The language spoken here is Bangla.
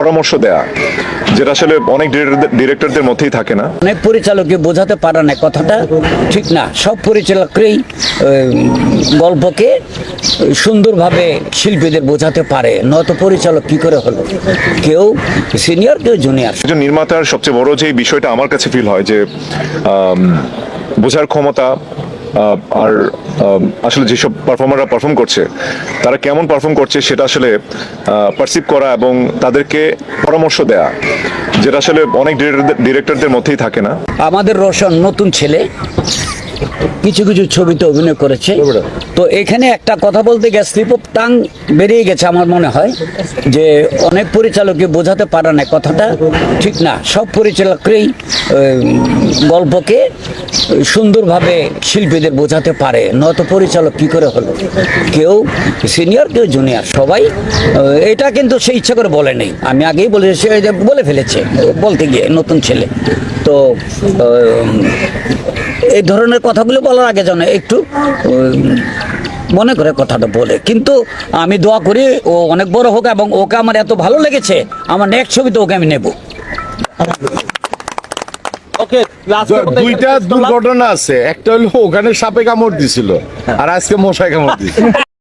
পরামর্শ দেয়া, যেটা আসলে অনেক ডিরেক্টরদের মধ্যেই থাকে না। অনেক পরিচালককে বোঝাতে পারে না, কথাটা ঠিক না। সব পরিচালকই গল্পকে সুন্দরভাবে শিল্পীদের বোঝাতে পারে, নয়তো পরিচালক কি করে হলো? কেউ সিনিয়র, কেউ জুনিয়র। একজন নির্মাতার সবচেয়ে বড় যে বিষয়টা আমার কাছে ফিল হয় যে বোঝার ক্ষমতা, আর আসলে যেসব পারফর্মাররা পারফর্ম করছে তারা কেমন পারফর্ম করছে সেটা আসলে পারসিভ করা এবং তাদেরকে পরামর্শ দেয়া, যেটা আসলে অনেক ডিরেক্টরদের মধ্যেই থাকে না। আমাদের রোশন নতুন ছেলে, কিছু কিছু ছবিতে অভিনয় করেছে। তো এখানে একটা কথা বলতে গিয়ে স্লিপ অফ টাং বেরিয়ে গেছে। আমার মনে হয় যে অনেক পরিচালককে বোঝাতে পারে না, কথাটা ঠিক না। সব পরিচালকই গল্পকে সুন্দরভাবে শিল্পীদের বোঝাতে পারে, নয়তো পরিচালক কি করে হলো? কেউ সিনিয়র, কেউ জুনিয়র, সবাই। এটা কিন্তু সে ইচ্ছা করে বলে নেই, আমি আগেই বলে সে বলে ফেলেছে বলতে গিয়ে, নতুন ছেলে তো। এই ধরনের কথাগুলো বলার আগে যেন একটু মনে করে কথাটা বলে। কিন্তু আমি দোয়া করি ও অনেক বড় হোক, এবং ওকে আমার এত ভালো লেগেছে, আমার নেক্সট ছবিতে ওকে আমি নেব। দুইটা দুর্ঘটনা আছে, একটা হলো ওখানে সাপে কামড় দিছিল, আর আজকে মশায় কামড় দিছিল।